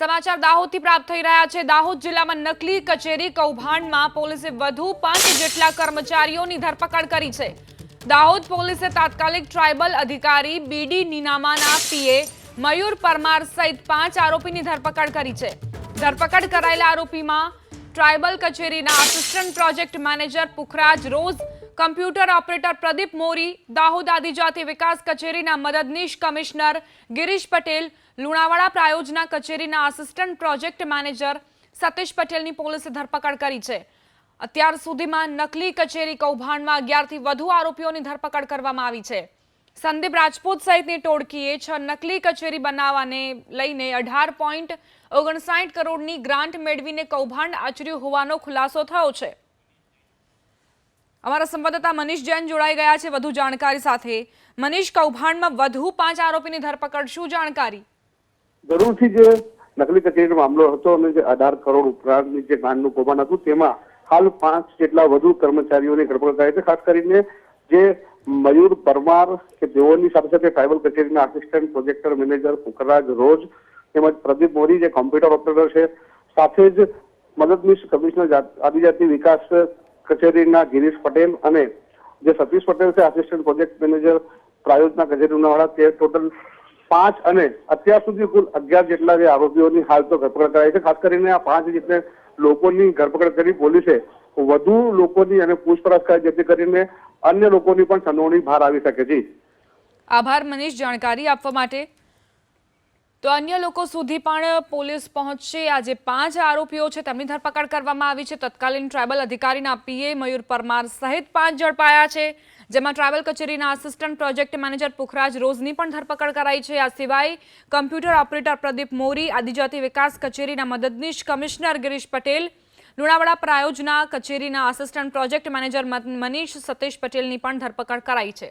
સમાચાર દાહોદથી પ્રાપ્ત થઈ રહ્યા છે। દાહોદ જિલ્લામાં નકલી કચેરી કૌભાંડમાં પોલીસે વધુ 5 જેટલા કર્મચારીઓની ધરપકડ કરી છે। દાહોદ પોલીસે તાત્કાલિક ટ્રાયબલ અધિકારી બીડી નીનામાના પીએ મયુર પરમાર સહિત 5 આરોપીની ધરપકડ કરી છે। ધરપકડ કરાયેલા આરોપીમાં ટ્રાયબલ કચેરીના assistant project manager Pukhraj Roz, computer operator Pradeep Mori, Dahod આદિજાતિ વિકાસ કચેરીના મદદનીશ કમિશનર ગિરીશ પટેલ, લુણાવાડા પ્રાયોજના કચેરીના આસિસ્ટન્ટ પ્રોજેક્ટ મેનેજર સતીશ પટેલની પોલીસે ધરપકડ કરી છે। અત્યાર સુધીમાં નકલી કચેરી કૌભાંડમાં 11થી વધુ આરોપીઓની ધરપકડ કરવામાં આવી છે। સંદીપ રાજપૂત સહિતની ટોળકીએ 6 નકલી કચેરી બનાવવાને લઈને 18.59 કરોડની ગ્રાન્ટ મેળવીને કૌભાંડ આચર્યું હોવાનો ખુલાસો થયો છે। અમારા સંવાદદાતા મનીષ જૈન જોડાઈ ગયા છે વધુ જાણકારી સાથે। મનીષ, કૌભાંડમાં વધુ 5 આરોપીની ધરપકડ, શું જાણકારી? જરૂરથી જે નકલી કચેરીનો મામલો હતો અને જે 18 કરોડ ઉપરાંતની જે ગ્રાન્ટનું કૌભાંડ હતું તેમાં હાલ 5 જેટલા વધુ કર્મચારીઓની ધરપકડ કરાઈ છે। ખાસ કરીને જે મયુર પરમાર કે તેઓની સાથે સાથે ટ્રાયબલ કચેરીના assistant project manager Pukhraj rose તેમજ પ્રદીપ મોરી જે કોમ્પ્યુટર ઓપરેટર છે, સાથે જ મદદનીશ કમિશનર આદિજાતિ વિકાસ કચેરીના ગિરીશ પટેલ અને જે સતીશ પટેલ છે આસિસ્ટન્ટ પ્રોજેક્ટ મેનેજર પ્રાયોજના કચેરી લુણાવાડા, તે ટોટલ 5 અને અત્યાર સુધી કુલ 11 જેટલા જે આરોપીઓની હાલ તો ધરપકડ કરાઈ છે। ખાસ કરીને આ 5 જેટલા લોકોની ધરપકડ કરી પોલીસે વધુ લોકોની અને પૂછપરછ કરી જેથી કરીને અન્ય લોકોની પણ સંડોવણી બહાર આવી શકે છે। આભાર મનીષ જાણકારી આપવા માટે। તો અન્ય લોકો સુધી પણ પોલીસ પહોંચશે। આ જે 5 આરોપીઓ છે તેમની ધરપકડ કરવામાં આવી છે। તત્કાલીન ટ્રાયબલ અધિકારીના પીએ મયુર પરમાર સહિત 5 ઝડપાયા છે, જેમાં ટ્રાયબલ કચેરીના આસિસ્ટન્ટ પ્રોજેક્ટ મેનેજર પુખરાજ રોઝની પણ ધરપકડ કરાઈ છે। આ સિવાય કમ્પ્યુટર ઓપરેટર પ્રદીપ મોરી, આદિજાતિ વિકાસ કચેરીના મદદનીશ કમિશનર ગિરીશ પટેલ, લુણાવાડા પ્રાયોજના કચેરીના assistant project manager Manish Satish પટેલની પણ ધરપકડ કરાઈ છે।